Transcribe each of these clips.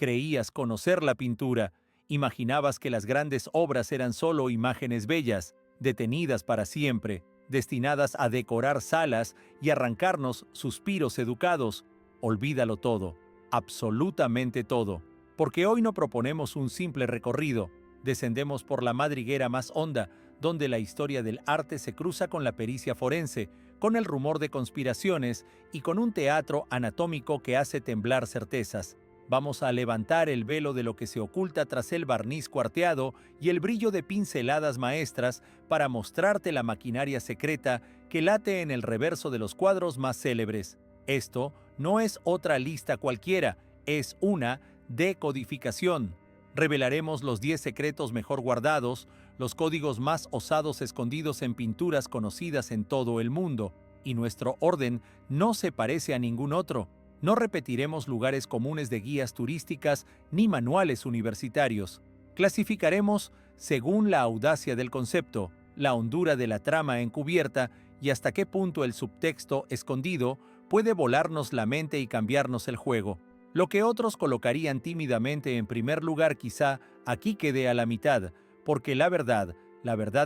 Creías conocer la pintura. Imaginabas que las grandes obras eran solo imágenes bellas, detenidas para siempre, destinadas a decorar salas y arrancarnos suspiros educados. Olvídalo todo, absolutamente todo, porque hoy no proponemos un simple recorrido, descendemos por la madriguera más honda, donde la historia del arte se cruza con la pericia forense, con el rumor de conspiraciones y con un teatro anatómico que hace temblar certezas. Vamos a levantar el velo de lo que se oculta tras el barniz cuarteado y el brillo de pinceladas maestras para mostrarte la maquinaria secreta que late en el reverso de los cuadros más célebres. Esto no es otra lista cualquiera, es una decodificación. Revelaremos los 10 secretos mejor guardados, los códigos más osados escondidos en pinturas conocidas en todo el mundo, y nuestro orden no se parece a ningún otro. No repetiremos lugares comunes de guías turísticas ni manuales universitarios. Clasificaremos según la audacia del concepto, la hondura de la trama encubierta y hasta qué punto el subtexto escondido puede volarnos la mente y cambiarnos el juego. Lo que otros colocarían tímidamente en primer lugar quizá aquí quede a la mitad, porque la verdad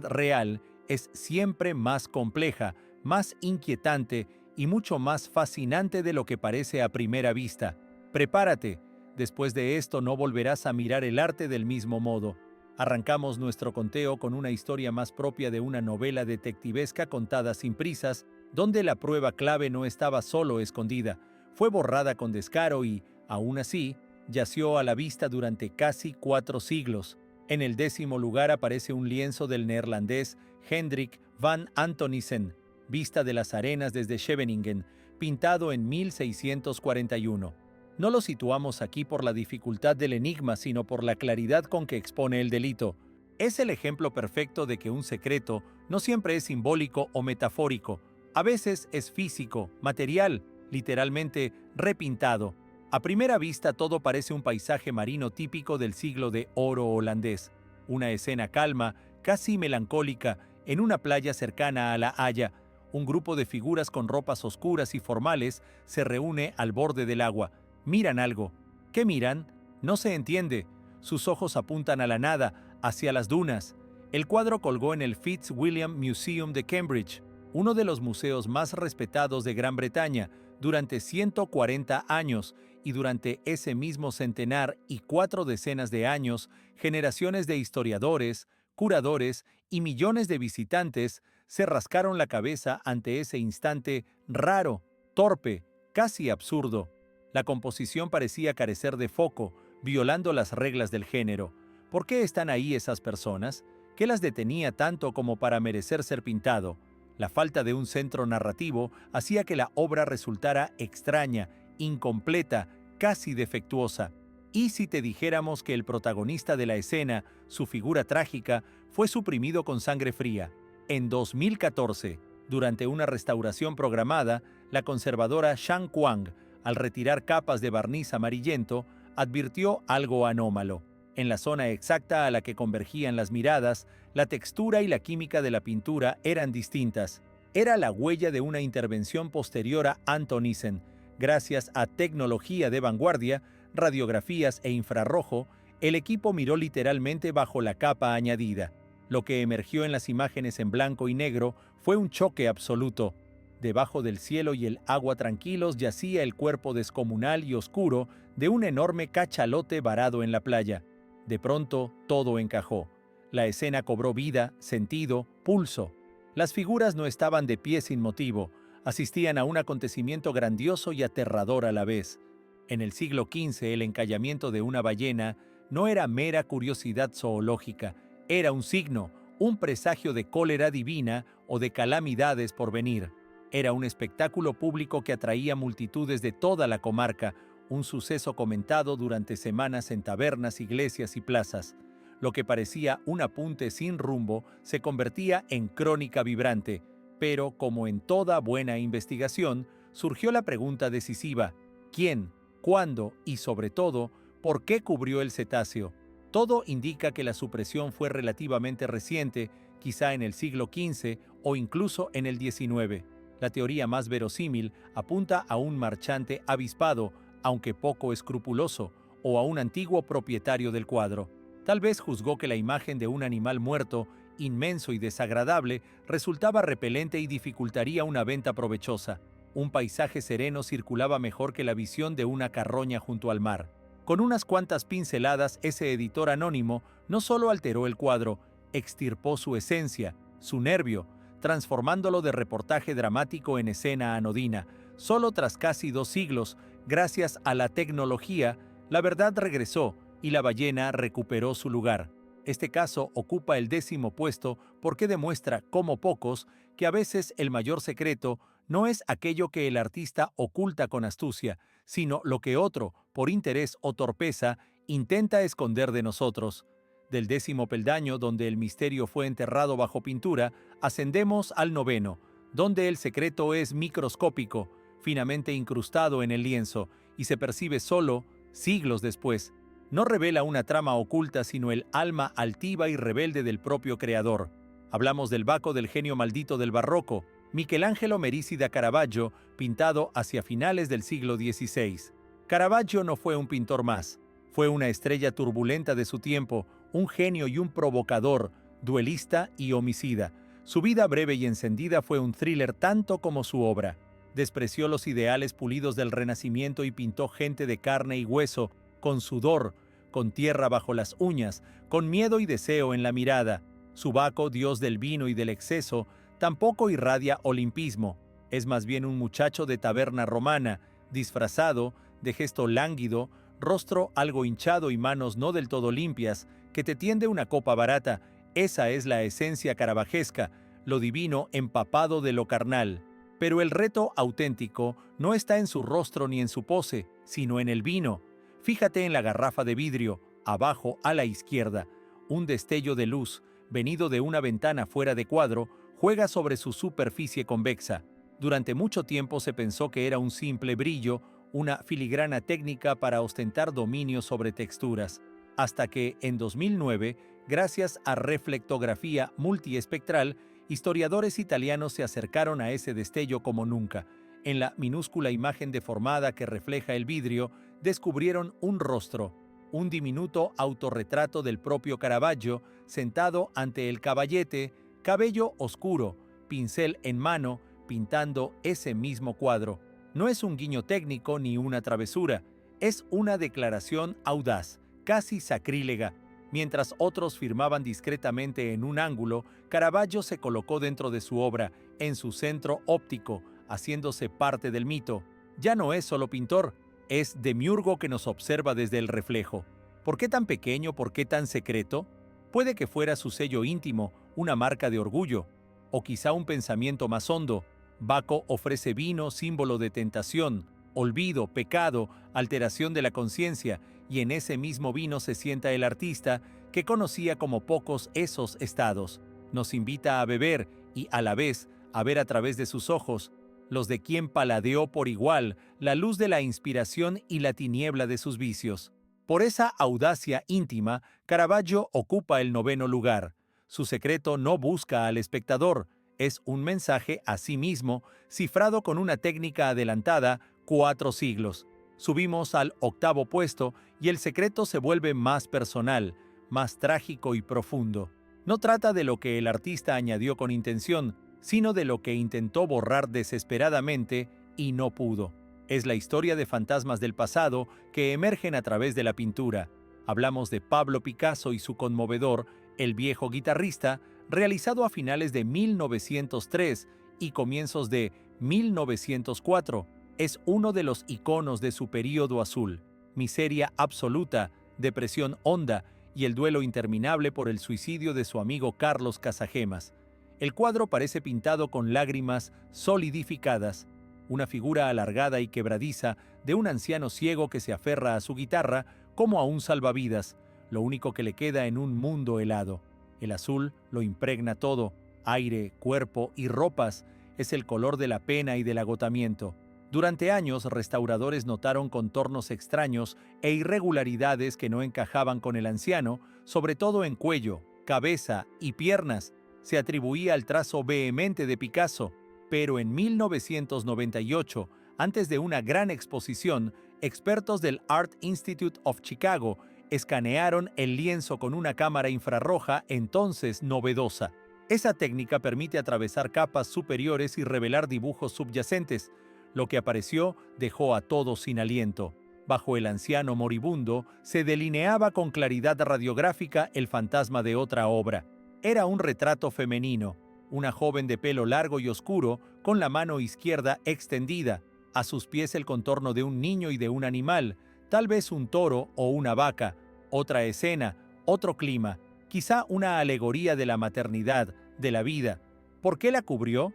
real, es siempre más compleja, más inquietante y mucho más fascinante de lo que parece a primera vista. Prepárate, después de esto no volverás a mirar el arte del mismo modo. Arrancamos nuestro conteo con una historia más propia de una novela detectivesca contada sin prisas, donde la prueba clave no estaba solo escondida, fue borrada con descaro y, aún así, yació a la vista durante casi 4 siglos. En el 10º lugar aparece un lienzo del neerlandés Hendrik van Antonissen, Vista de las arenas desde Scheveningen, pintado en 1641. No lo situamos aquí por la dificultad del enigma, sino por la claridad con que expone el delito. Es el ejemplo perfecto de que un secreto no siempre es simbólico o metafórico. A veces es físico, material, literalmente repintado. A primera vista todo parece un paisaje marino típico del siglo de oro holandés. Una escena calma, casi melancólica, en una playa cercana a La Haya. Un grupo de figuras con ropas oscuras y formales se reúne al borde del agua. Miran algo. ¿Qué miran? No se entiende. Sus ojos apuntan a la nada, hacia las dunas. El cuadro colgó en el Fitzwilliam Museum de Cambridge, uno de los museos más respetados de Gran Bretaña, durante 140 años, y durante ese mismo centenar y 4 decenas de años, generaciones de historiadores, curadores y millones de visitantes se rascaron la cabeza ante ese instante raro, torpe, casi absurdo. La composición parecía carecer de foco, violando las reglas del género. ¿Por qué están ahí esas personas? ¿Qué las detenía tanto como para merecer ser pintado? La falta de un centro narrativo hacía que la obra resultara extraña, incompleta, casi defectuosa. ¿Y si te dijéramos que el protagonista de la escena, su figura trágica, fue suprimido con sangre fría? En 2014, durante una restauración programada, la conservadora Shang Kwang, al retirar capas de barniz amarillento, advirtió algo anómalo. En la zona exacta a la que convergían las miradas, la textura y la química de la pintura eran distintas. Era la huella de una intervención posterior a Antonissen. Gracias a tecnología de vanguardia, radiografías e infrarrojo, el equipo miró literalmente bajo la capa añadida. Lo que emergió en las imágenes en blanco y negro fue un choque absoluto. Debajo del cielo y el agua tranquilos yacía el cuerpo descomunal y oscuro de un enorme cachalote varado en la playa. De pronto, todo encajó. La escena cobró vida, sentido, pulso. Las figuras no estaban de pie sin motivo, asistían a un acontecimiento grandioso y aterrador a la vez. En el siglo XV, el encallamiento de una ballena no era mera curiosidad zoológica, era un signo, un presagio de cólera divina o de calamidades por venir. Era un espectáculo público que atraía multitudes de toda la comarca, un suceso comentado durante semanas en tabernas, iglesias y plazas. Lo que parecía un apunte sin rumbo se convertía en crónica vibrante, pero, como en toda buena investigación, surgió la pregunta decisiva: ¿quién, cuándo y, sobre todo, por qué cubrió el cetáceo? Todo indica que la supresión fue relativamente reciente, quizá en el siglo XV o incluso en el XIX. La teoría más verosímil apunta a un marchante avispado, aunque poco escrupuloso, o a un antiguo propietario del cuadro. Tal vez juzgó que la imagen de un animal muerto, inmenso y desagradable, resultaba repelente y dificultaría una venta provechosa. Un paisaje sereno circulaba mejor que la visión de una carroña junto al mar. Con unas cuantas pinceladas, ese editor anónimo no solo alteró el cuadro, extirpó su esencia, su nervio, transformándolo de reportaje dramático en escena anodina. Solo tras casi 2 siglos, gracias a la tecnología, la verdad regresó y la ballena recuperó su lugar. Este caso ocupa el 10º puesto porque demuestra, como pocos, que a veces el mayor secreto no es aquello que el artista oculta con astucia, sino lo que otro, por interés o torpeza, intenta esconder de nosotros. Del 10º peldaño, donde el misterio fue enterrado bajo pintura, ascendemos al 9º, donde el secreto es microscópico, finamente incrustado en el lienzo, y se percibe solo siglos después. No revela una trama oculta, sino el alma altiva y rebelde del propio creador. Hablamos del Baco del genio maldito del barroco, Michelangelo Merisi da Caravaggio, pintado hacia finales del siglo XVI. Caravaggio no fue un pintor más. Fue una estrella turbulenta de su tiempo, un genio y un provocador, duelista y homicida. Su vida breve y encendida fue un thriller tanto como su obra. Despreció los ideales pulidos del Renacimiento y pintó gente de carne y hueso, con sudor, con tierra bajo las uñas, con miedo y deseo en la mirada. Su Baco, dios del vino y del exceso, tampoco irradia olimpismo. Es más bien un muchacho de taberna romana, disfrazado, de gesto lánguido, rostro algo hinchado y manos no del todo limpias, que te tiende una copa barata. Esa es la esencia caravagesca, lo divino empapado de lo carnal. Pero el reto auténtico no está en su rostro ni en su pose, sino en el vino. Fíjate en la garrafa de vidrio, abajo a la izquierda. Un destello de luz, venido de una ventana fuera de cuadro, juega sobre su superficie convexa. Durante mucho tiempo se pensó que era un simple brillo, una filigrana técnica para ostentar dominio sobre texturas, hasta que, en 2009, gracias a reflectografía multiespectral, historiadores italianos se acercaron a ese destello como nunca. En la minúscula imagen deformada que refleja el vidrio, descubrieron un rostro, un diminuto autorretrato del propio Caravaggio, sentado ante el caballete, cabello oscuro, pincel en mano, pintando ese mismo cuadro. No es un guiño técnico ni una travesura, es una declaración audaz, casi sacrílega. Mientras otros firmaban discretamente en un ángulo, Caravaggio se colocó dentro de su obra, en su centro óptico, haciéndose parte del mito. Ya no es solo pintor, es demiurgo que nos observa desde el reflejo. ¿Por qué tan pequeño? ¿Por qué tan secreto? Puede que fuera su sello íntimo, una marca de orgullo, o quizá un pensamiento más hondo. Baco ofrece vino, símbolo de tentación, olvido, pecado, alteración de la conciencia, y en ese mismo vino se sienta el artista, que conocía como pocos esos estados. Nos invita a beber y, a la vez, a ver a través de sus ojos, los de quien paladeó por igual la luz de la inspiración y la tiniebla de sus vicios. Por esa audacia íntima, Caravaggio ocupa el 9º lugar. Su secreto no busca al espectador, es un mensaje a sí mismo, cifrado con una técnica adelantada 4 siglos. Subimos al 8º puesto y el secreto se vuelve más personal, más trágico y profundo. No trata de lo que el artista añadió con intención, sino de lo que intentó borrar desesperadamente y no pudo. Es la historia de fantasmas del pasado que emergen a través de la pintura. Hablamos de Pablo Picasso y su conmovedor El viejo guitarrista, realizado a finales de 1903 y comienzos de 1904. Es uno de los iconos de su período azul. Miseria absoluta, depresión honda y el duelo interminable por el suicidio de su amigo Carlos Casagemas. El cuadro parece pintado con lágrimas solidificadas, una figura alargada y quebradiza de un anciano ciego que se aferra a su guitarra como a un salvavidas, lo único que le queda en un mundo helado. El azul lo impregna todo, aire, cuerpo y ropas, es el color de la pena y del agotamiento. Durante años, restauradores notaron contornos extraños e irregularidades que no encajaban con el anciano, sobre todo en cuello, cabeza y piernas. Se atribuía al trazo vehemente de Picasso, pero en 1998, antes de una gran exposición, expertos del Art Institute of Chicago escanearon el lienzo con una cámara infrarroja entonces novedosa. Esa técnica permite atravesar capas superiores y revelar dibujos subyacentes. Lo que apareció dejó a todos sin aliento. Bajo el anciano moribundo se delineaba con claridad radiográfica el fantasma de otra obra. Era un retrato femenino, una joven de pelo largo y oscuro, con la mano izquierda extendida, a sus pies el contorno de un niño y de un animal, tal vez un toro o una vaca, otra escena, otro clima, quizá una alegoría de la maternidad, de la vida. ¿Por qué la cubrió?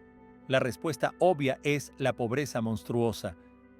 La respuesta obvia es la pobreza monstruosa.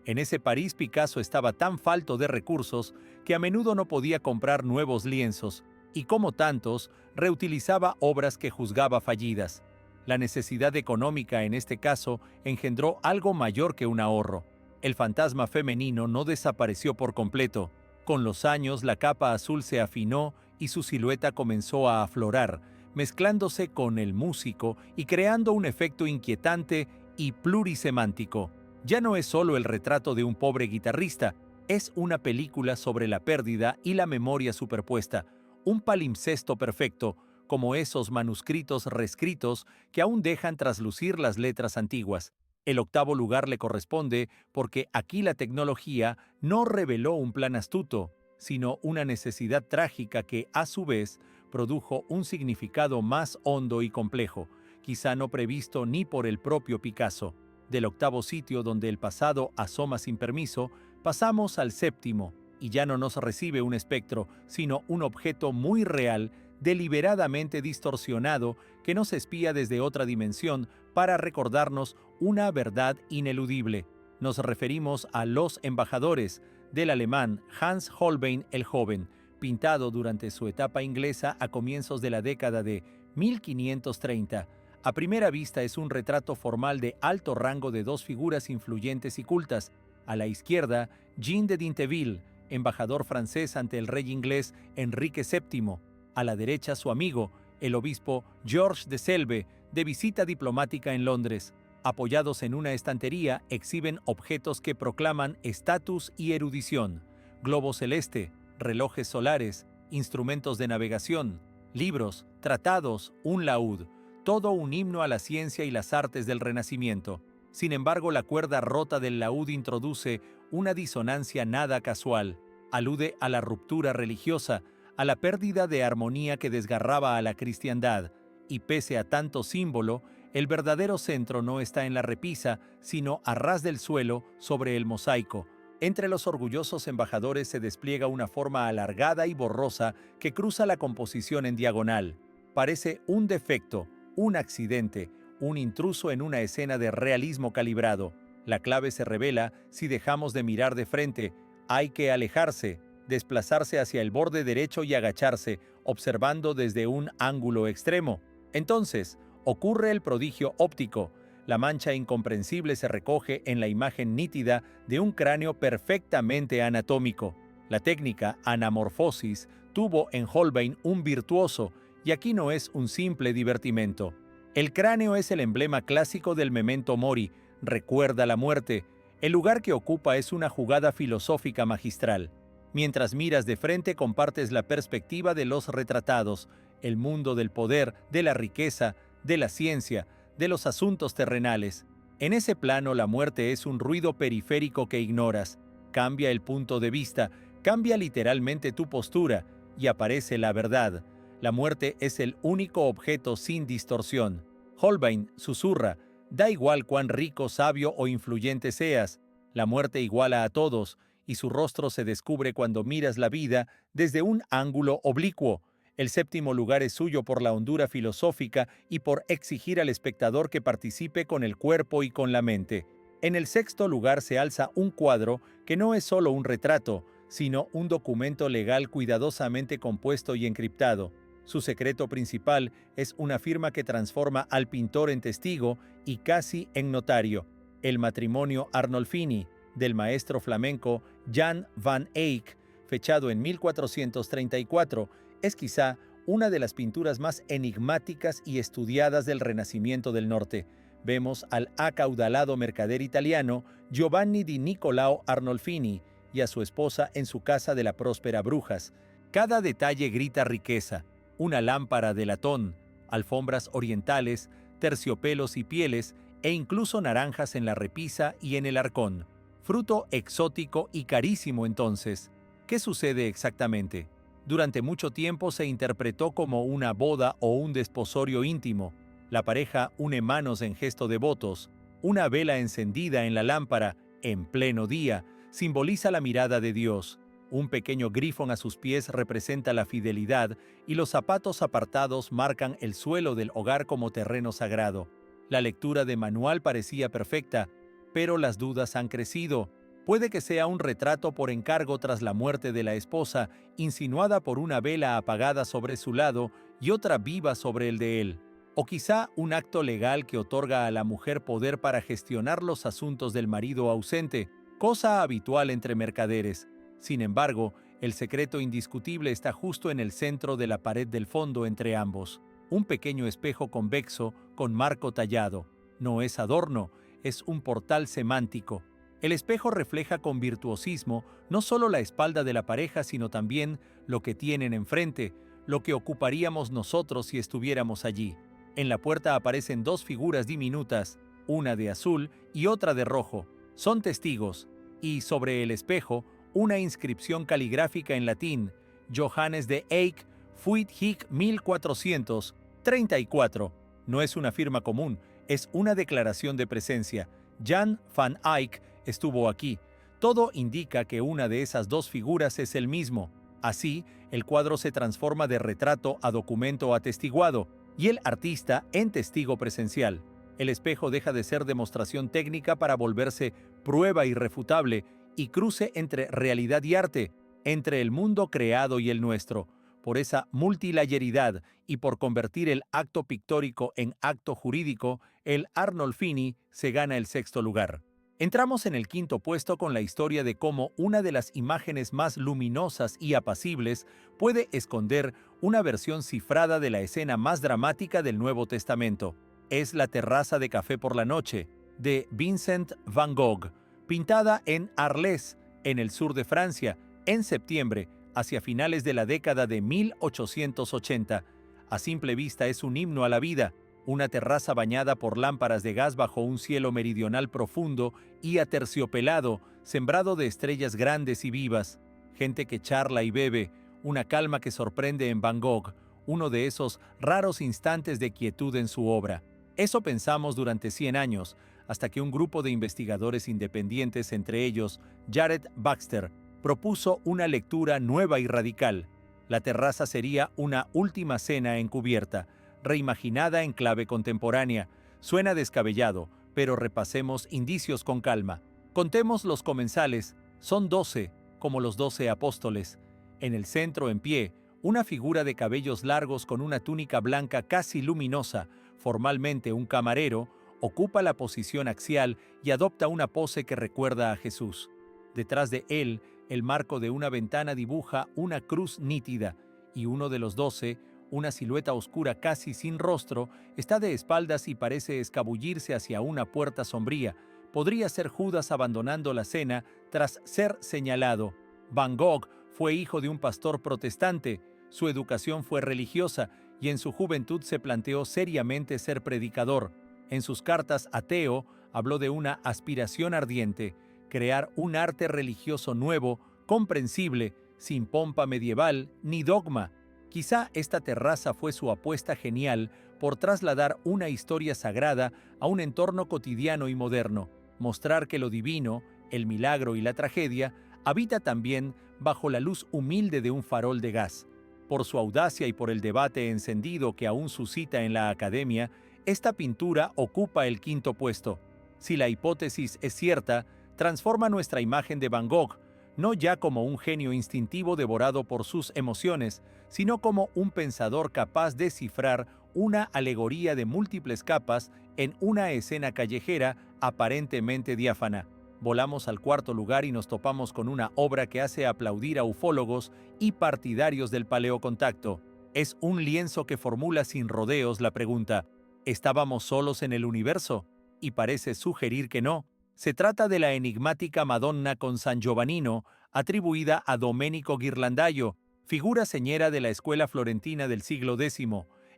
En ese París Picasso estaba tan falto de recursos que a menudo no podía comprar nuevos lienzos, y como tantos, reutilizaba obras que juzgaba fallidas. La necesidad económica en este caso engendró algo mayor que un ahorro. El fantasma femenino no desapareció por completo. Con los años la capa azul se afinó y su silueta comenzó a aflorar, mezclándose con el músico y creando un efecto inquietante y plurisemántico. Ya no es solo el retrato de un pobre guitarrista, es una película sobre la pérdida y la memoria superpuesta, un palimpsesto perfecto, como esos manuscritos reescritos que aún dejan traslucir las letras antiguas. El octavo lugar le corresponde porque aquí la tecnología no reveló un plan astuto, sino una necesidad trágica que, a su vez, produjo un significado más hondo y complejo, quizá no previsto ni por el propio Picasso. Del octavo sitio donde el pasado asoma sin permiso, pasamos al séptimo, y ya no nos recibe un espectro, sino un objeto muy real, deliberadamente distorsionado, que nos espía desde otra dimensión para recordarnos una verdad ineludible. Nos referimos a Los Embajadores, del alemán Hans Holbein el Joven, pintado durante su etapa inglesa a comienzos de la década de 1530. A primera vista es un retrato formal de alto rango de dos figuras influyentes y cultas. A la izquierda, Jean de Dinteville, embajador francés ante el rey inglés Enrique VII. A la derecha, su amigo, el obispo Georges de Selve, de visita diplomática en Londres. Apoyados en una estantería, exhiben objetos que proclaman estatus y erudición: globo celeste, relojes solares, instrumentos de navegación, libros, tratados, un laúd, todo un himno a la ciencia y las artes del Renacimiento. Sin embargo, la cuerda rota del laúd introduce una disonancia nada casual. Alude a la ruptura religiosa, a la pérdida de armonía que desgarraba a la cristiandad, y pese a tanto símbolo, el verdadero centro no está en la repisa, sino a ras del suelo sobre el mosaico. Entre los orgullosos embajadores se despliega una forma alargada y borrosa que cruza la composición en diagonal. Parece un defecto, un accidente, un intruso en una escena de realismo calibrado. La clave se revela si dejamos de mirar de frente. Hay que alejarse, desplazarse hacia el borde derecho y agacharse, observando desde un ángulo extremo. Entonces, ocurre el prodigio óptico. La mancha incomprensible se recoge en la imagen nítida de un cráneo perfectamente anatómico. La técnica anamorfosis tuvo en Holbein un virtuoso, y aquí no es un simple divertimento. El cráneo es el emblema clásico del memento mori, recuerda la muerte. El lugar que ocupa es una jugada filosófica magistral. Mientras miras de frente compartes la perspectiva de los retratados, el mundo del poder, de la riqueza, de la ciencia, de los asuntos terrenales. En ese plano la muerte es un ruido periférico que ignoras. Cambia el punto de vista, cambia literalmente tu postura, y aparece la verdad. La muerte es el único objeto sin distorsión. Holbein susurra: da igual cuán rico, sabio o influyente seas, la muerte iguala a todos, y su rostro se descubre cuando miras la vida desde un ángulo oblicuo. El séptimo lugar es suyo por la hondura filosófica y por exigir al espectador que participe con el cuerpo y con la mente. En el sexto lugar se alza un cuadro que no es solo un retrato, sino un documento legal cuidadosamente compuesto y encriptado. Su secreto principal es una firma que transforma al pintor en testigo y casi en notario: el matrimonio Arnolfini, del maestro flamenco Jan van Eyck, fechado en 1434, es quizá una de las pinturas más enigmáticas y estudiadas del Renacimiento del Norte. Vemos al acaudalado mercader italiano Giovanni di Niccolao Arnolfini, y a su esposa en su casa de la próspera Brujas. Cada detalle grita riqueza: una lámpara de latón, alfombras orientales, terciopelos y pieles, e incluso naranjas en la repisa y en el arcón. Fruto exótico y carísimo entonces. ¿Qué sucede exactamente? Durante mucho tiempo se interpretó como una boda o un desposorio íntimo. La pareja une manos en gesto de votos. Una vela encendida en la lámpara, en pleno día, simboliza la mirada de Dios. Un pequeño grifón a sus pies representa la fidelidad y los zapatos apartados marcan el suelo del hogar como terreno sagrado. La lectura de manual parecía perfecta, pero las dudas han crecido. Puede que sea un retrato por encargo tras la muerte de la esposa, insinuada por una vela apagada sobre su lado y otra viva sobre el de él. O quizá un acto legal que otorga a la mujer poder para gestionar los asuntos del marido ausente, cosa habitual entre mercaderes. Sin embargo, el secreto indiscutible está justo en el centro de la pared del fondo entre ambos. Un pequeño espejo convexo con marco tallado. No es adorno, es un portal semántico. El espejo refleja con virtuosismo no solo la espalda de la pareja, sino también lo que tienen enfrente, lo que ocuparíamos nosotros si estuviéramos allí. En la puerta aparecen dos figuras diminutas, una de azul y otra de rojo. Son testigos, y sobre el espejo, una inscripción caligráfica en latín: Johannes de Eyck, fuit hic 1434. No es una firma común, es una declaración de presencia. Jan van Eyck estuvo aquí. Todo indica que una de esas dos figuras es el mismo. Así, el cuadro se transforma de retrato a documento atestiguado, y el artista en testigo presencial. El espejo deja de ser demostración técnica para volverse prueba irrefutable y cruce entre realidad y arte, entre el mundo creado y el nuestro. Por esa multilayeridad y por convertir el acto pictórico en acto jurídico, el Arnolfini se gana el sexto lugar. Entramos en el quinto puesto con la historia de cómo una de las imágenes más luminosas y apacibles puede esconder una versión cifrada de la escena más dramática del Nuevo Testamento. Es La terraza de café por la noche, de Vincent van Gogh, pintada en Arles, en el sur de Francia, en septiembre, hacia finales de la década de 1880. A simple vista es un himno a la vida, una terraza bañada por lámparas de gas bajo un cielo meridional profundo y aterciopelado, sembrado de estrellas grandes y vivas, gente que charla y bebe, una calma que sorprende en Van Gogh, uno de esos raros instantes de quietud en su obra. Eso pensamos durante 100 años, hasta que un grupo de investigadores independientes, entre ellos Jared Baxter, propuso una lectura nueva y radical. La terraza sería una última cena encubierta, reimaginada en clave contemporánea. Suena descabellado, pero repasemos indicios con calma. Contemos los comensales, son 12, como los 12 apóstoles. En el centro, en pie, una figura de cabellos largos con una túnica blanca casi luminosa, formalmente un camarero, ocupa la posición axial y adopta una pose que recuerda a Jesús. Detrás de él, el marco de una ventana dibuja una cruz nítida, y uno de los 12, una silueta oscura casi sin rostro, está de espaldas y parece escabullirse hacia una puerta sombría. Podría ser Judas abandonando la cena tras ser señalado. Van Gogh fue hijo de un pastor protestante, su educación fue religiosa y en su juventud se planteó seriamente ser predicador. En sus cartas a Theo habló de una aspiración ardiente: crear un arte religioso nuevo, comprensible, sin pompa medieval ni dogma. Quizá esta terraza fue su apuesta genial por trasladar una historia sagrada a un entorno cotidiano y moderno, mostrar que lo divino, el milagro y la tragedia habita también bajo la luz humilde de un farol de gas. Por su audacia y por el debate encendido que aún suscita en la academia, esta pintura ocupa el quinto puesto. Si la hipótesis es cierta, transforma nuestra imagen de Van Gogh, no ya como un genio instintivo devorado por sus emociones, sino como un pensador capaz de cifrar una alegoría de múltiples capas en una escena callejera aparentemente diáfana. Volamos al cuarto lugar y nos topamos con una obra que hace aplaudir a ufólogos y partidarios del paleocontacto. Es un lienzo que formula sin rodeos la pregunta: ¿estábamos solos en el universo? Y parece sugerir que no. Se trata de la enigmática Madonna con San Giovannino, atribuida a Domenico Ghirlandaio, figura señera de la escuela florentina del siglo X.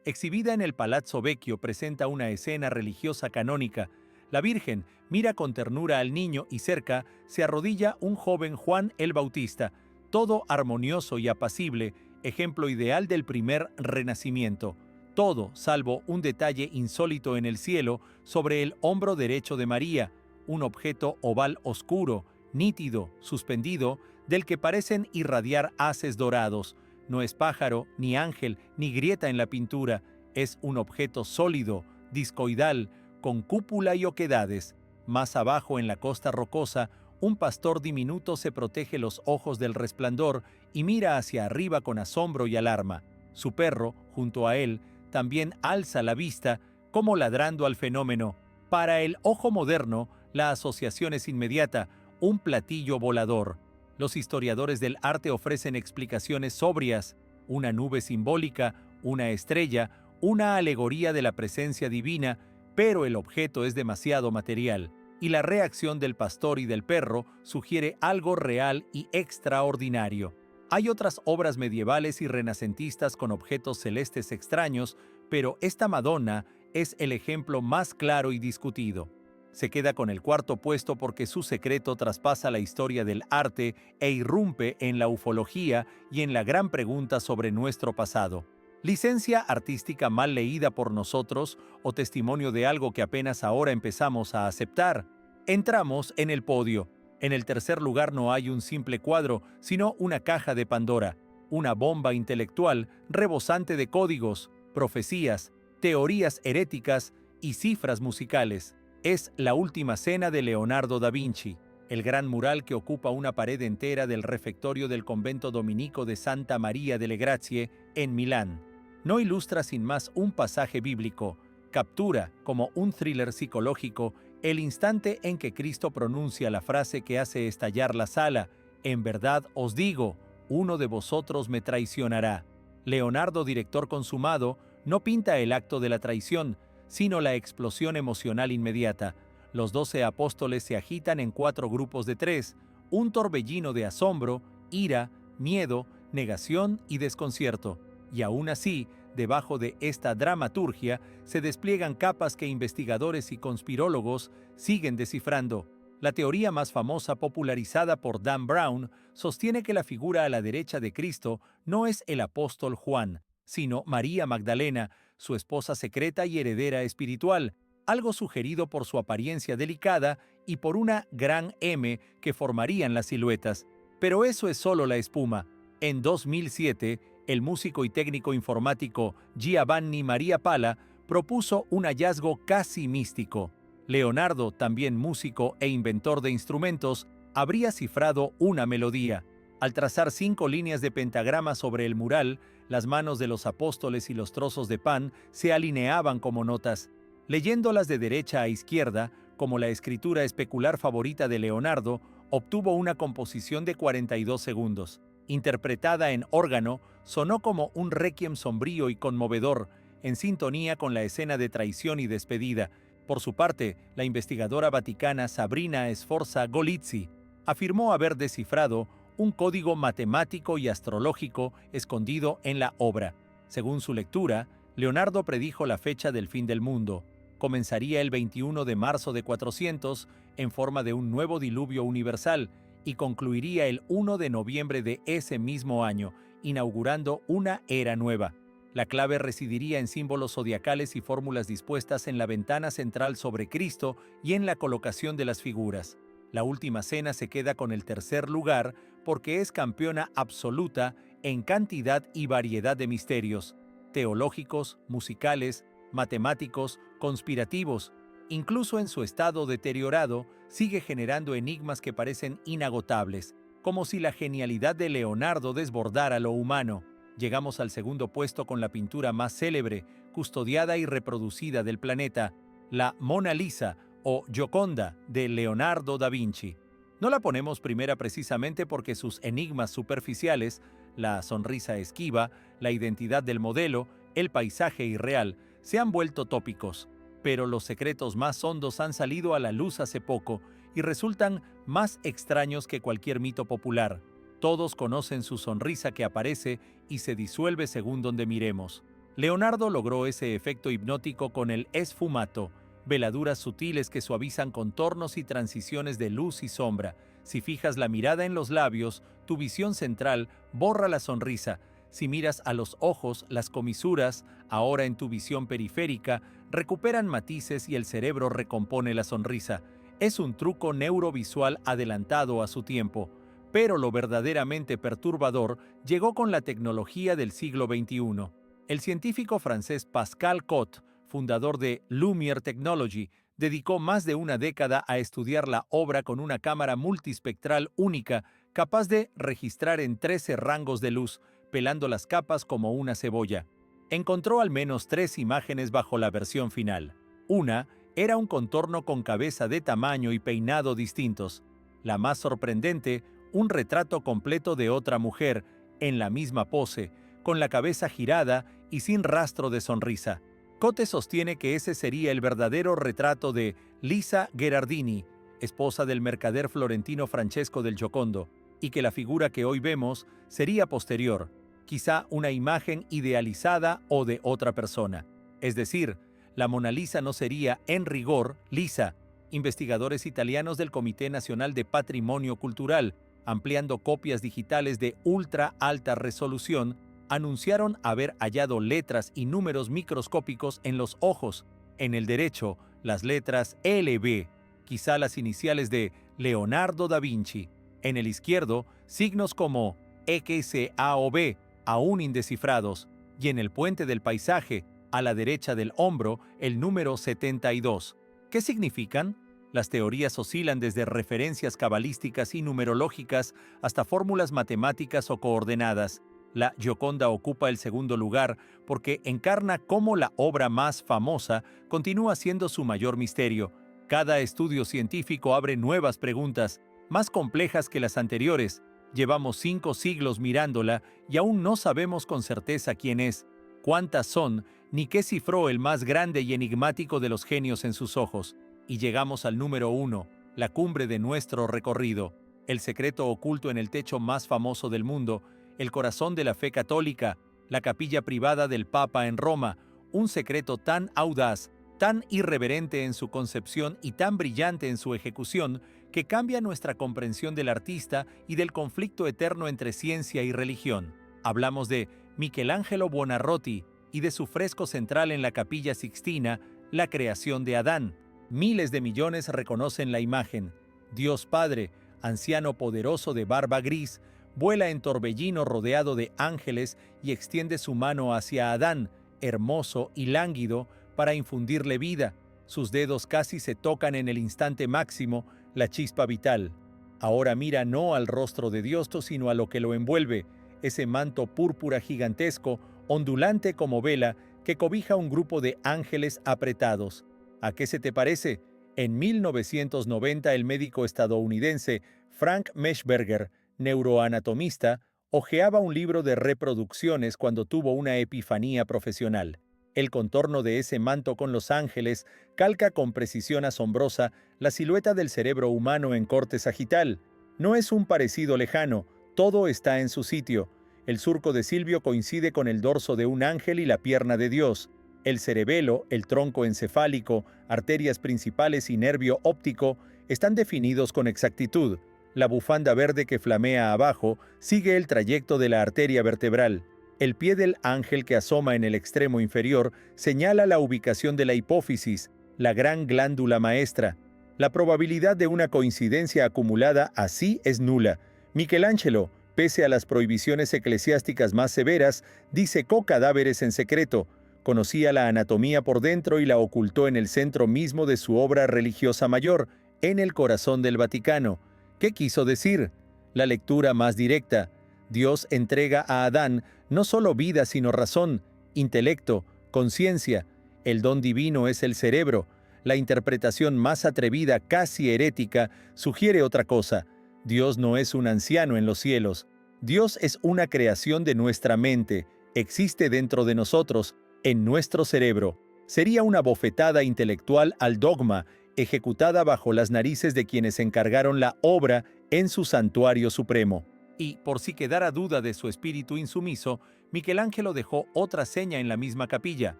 Exhibida en el Palazzo Vecchio, presenta una escena religiosa canónica. La Virgen mira con ternura al niño y cerca se arrodilla un joven Juan el Bautista, todo armonioso y apacible, ejemplo ideal del primer renacimiento. Todo, salvo un detalle insólito en el cielo, sobre el hombro derecho de María, un objeto oval oscuro, nítido, suspendido, del que parecen irradiar haces dorados. No es pájaro, ni ángel, ni grieta en la pintura, es un objeto sólido, discoidal, con cúpula y oquedades. Más abajo, en la costa rocosa, un pastor diminuto se protege los ojos del resplandor y mira hacia arriba con asombro y alarma. Su perro, junto a él, también alza la vista, como ladrando al fenómeno. Para el ojo moderno, la asociación es inmediata, un platillo volador. Los historiadores del arte ofrecen explicaciones sobrias: una nube simbólica, una estrella, una alegoría de la presencia divina, pero el objeto es demasiado material, y la reacción del pastor y del perro sugiere algo real y extraordinario. Hay otras obras medievales y renacentistas con objetos celestes extraños, pero esta Madonna es el ejemplo más claro y discutido. Se queda con el cuarto puesto porque su secreto traspasa la historia del arte e irrumpe en la ufología y en la gran pregunta sobre nuestro pasado. ¿Licencia artística mal leída por nosotros o testimonio de algo que apenas ahora empezamos a aceptar? Entramos en el podio. En el tercer lugar no hay un simple cuadro, sino una caja de Pandora, una bomba intelectual rebosante de códigos, profecías, teorías heréticas y cifras musicales. Es La Última Cena de Leonardo da Vinci, el gran mural que ocupa una pared entera del refectorio del convento dominico de Santa María delle Grazie, en Milán. No ilustra sin más un pasaje bíblico, captura, como un thriller psicológico, el instante en que Cristo pronuncia la frase que hace estallar la sala: «En verdad os digo, uno de vosotros me traicionará». Leonardo, director consumado, no pinta el acto de la traición, sino la explosión emocional inmediata. Los 12 apóstoles se agitan en 4 grupos de 3, un torbellino de asombro, ira, miedo, negación y desconcierto. Y aún así, debajo de esta dramaturgia, se despliegan capas que investigadores y conspirólogos siguen descifrando. La teoría más famosa, popularizada por Dan Brown, sostiene que la figura a la derecha de Cristo no es el apóstol Juan, sino María Magdalena, su esposa secreta y heredera espiritual, algo sugerido por su apariencia delicada y por una gran M que formarían las siluetas. Pero eso es solo la espuma. En 2007, el músico y técnico informático Giovanni Maria Pala propuso un hallazgo casi místico. Leonardo, también músico e inventor de instrumentos, habría cifrado una melodía. Al trazar 5 líneas de pentagrama sobre el mural, las manos de los apóstoles y los trozos de pan se alineaban como notas. Leyéndolas de derecha a izquierda, como la escritura especular favorita de Leonardo, obtuvo una composición de 42 segundos. Interpretada en órgano, sonó como un requiem sombrío y conmovedor, en sintonía con la escena de traición y despedida. Por su parte, la investigadora vaticana Sabrina Sforza Golizzi afirmó haber descifrado un código matemático y astrológico escondido en la obra. Según su lectura, Leonardo predijo la fecha del fin del mundo. Comenzaría el 21 de marzo de 400 en forma de un nuevo diluvio universal y concluiría el 1 de noviembre de ese mismo año, inaugurando una era nueva. La clave residiría en símbolos zodiacales y fórmulas dispuestas en la ventana central sobre Cristo y en la colocación de las figuras. La Última Cena se queda con el tercer lugar porque es campeona absoluta en cantidad y variedad de misterios, teológicos, musicales, matemáticos, conspirativos. Incluso en su estado deteriorado, sigue generando enigmas que parecen inagotables, como si la genialidad de Leonardo desbordara lo humano. Llegamos al segundo puesto con la pintura más célebre, custodiada y reproducida del planeta, la Mona Lisa o Gioconda de Leonardo da Vinci. No la ponemos primera precisamente porque sus enigmas superficiales, la sonrisa esquiva, la identidad del modelo, el paisaje irreal, se han vuelto tópicos. Pero los secretos más hondos han salido a la luz hace poco, y resultan más extraños que cualquier mito popular. Todos conocen su sonrisa que aparece y se disuelve según donde miremos. Leonardo logró ese efecto hipnótico con el esfumato, veladuras sutiles que suavizan contornos y transiciones de luz y sombra. Si fijas la mirada en los labios, tu visión central borra la sonrisa. Si miras a los ojos, las comisuras, ahora en tu visión periférica, recuperan matices y el cerebro recompone la sonrisa. Es un truco neurovisual adelantado a su tiempo. Pero lo verdaderamente perturbador llegó con la tecnología del siglo XXI. El científico francés Pascal Cot, fundador de Lumière Technology, dedicó más de una década a estudiar la obra con una cámara multispectral única, capaz de registrar en 13 rangos de luz, pelando las capas como una cebolla. Encontró al menos 3 imágenes bajo la versión final. Una era un contorno con cabeza de tamaño y peinado distintos. La más sorprendente, un retrato completo de otra mujer, en la misma pose, con la cabeza girada y sin rastro de sonrisa. Cote sostiene que ese sería el verdadero retrato de Lisa Gherardini, esposa del mercader florentino Francesco del Giocondo, y que la figura que hoy vemos sería posterior, quizá una imagen idealizada o de otra persona. Es decir, la Mona Lisa no sería, en rigor, Lisa. Investigadores italianos del Comité Nacional de Patrimonio Cultural, ampliando copias digitales de ultra alta resolución, anunciaron haber hallado letras y números microscópicos en los ojos. En el derecho, las letras LB, quizá las iniciales de Leonardo da Vinci. En el izquierdo, signos como XA o B, aún indescifrados. Y en el puente del paisaje, a la derecha del hombro, el número 72. ¿Qué significan? Las teorías oscilan desde referencias cabalísticas y numerológicas hasta fórmulas matemáticas o coordenadas. La Gioconda ocupa el segundo lugar porque encarna cómo la obra más famosa continúa siendo su mayor misterio. Cada estudio científico abre nuevas preguntas, más complejas que las anteriores. Llevamos 5 siglos mirándola y aún no sabemos con certeza quién es, cuántas son, ni qué cifró el más grande y enigmático de los genios en sus ojos. Y llegamos al número 1, la cumbre de nuestro recorrido, el secreto oculto en el techo más famoso del mundo, el corazón de la fe católica, la capilla privada del Papa en Roma, un secreto tan audaz, tan irreverente en su concepción y tan brillante en su ejecución, que cambia nuestra comprensión del artista y del conflicto eterno entre ciencia y religión. Hablamos de Michelangelo Buonarroti y de su fresco central en la Capilla Sixtina, La creación de Adán. Miles de millones reconocen la imagen. Dios Padre, anciano poderoso de barba gris, vuela en torbellino rodeado de ángeles y extiende su mano hacia Adán, hermoso y lánguido, para infundirle vida. Sus dedos casi se tocan en el instante máximo, la chispa vital. Ahora mira no al rostro de Dios, sino a lo que lo envuelve, ese manto púrpura gigantesco, ondulante como vela, que cobija un grupo de ángeles apretados. ¿A qué se te parece? En 1990 el médico estadounidense Frank Meshberger, neuroanatomista, hojeaba un libro de reproducciones cuando tuvo una epifanía profesional. El contorno de ese manto con los ángeles calca con precisión asombrosa la silueta del cerebro humano en corte sagital. No es un parecido lejano, todo está en su sitio. El surco de Silvio coincide con el dorso de un ángel y la pierna de Dios. El cerebelo, el tronco encefálico, arterias principales y nervio óptico están definidos con exactitud. La bufanda verde que flamea abajo sigue el trayecto de la arteria vertebral. El pie del ángel que asoma en el extremo inferior señala la ubicación de la hipófisis, la gran glándula maestra. La probabilidad de una coincidencia acumulada así es nula. Michelangelo, pese a las prohibiciones eclesiásticas más severas, disecó cadáveres en secreto. Conocía la anatomía por dentro y la ocultó en el centro mismo de su obra religiosa mayor, en el corazón del Vaticano. ¿Qué quiso decir? La lectura más directa. Dios entrega a Adán no solo vida sino razón, intelecto, conciencia. El don divino es el cerebro. La interpretación más atrevida, casi herética, sugiere otra cosa. Dios no es un anciano en los cielos. Dios es una creación de nuestra mente. Existe dentro de nosotros, en nuestro cerebro. Sería una bofetada intelectual al dogma, ejecutada bajo las narices de quienes encargaron la obra en su santuario supremo. Y, por si quedara duda de su espíritu insumiso, Michelangelo dejó otra seña en la misma capilla.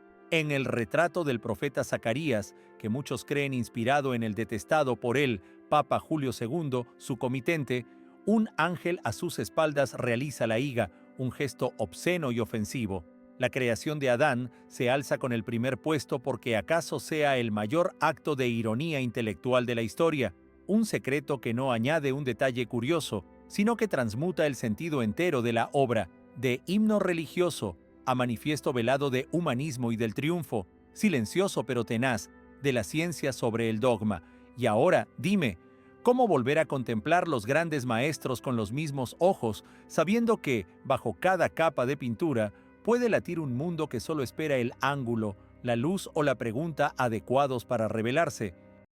En el retrato del profeta Zacarías, que muchos creen inspirado en el detestado por él, Papa Julio II, su comitente, un ángel a sus espaldas realiza la higa, un gesto obsceno y ofensivo. La creación de Adán se alza con el primer puesto porque acaso sea el mayor acto de ironía intelectual de la historia, un secreto que no añade un detalle curioso, sino que transmuta el sentido entero de la obra, de himno religioso a manifiesto velado de humanismo y del triunfo, silencioso pero tenaz, de la ciencia sobre el dogma. Y ahora, dime, ¿cómo volver a contemplar los grandes maestros con los mismos ojos, sabiendo que, bajo cada capa de pintura, puede latir un mundo que solo espera el ángulo, la luz o la pregunta adecuados para revelarse?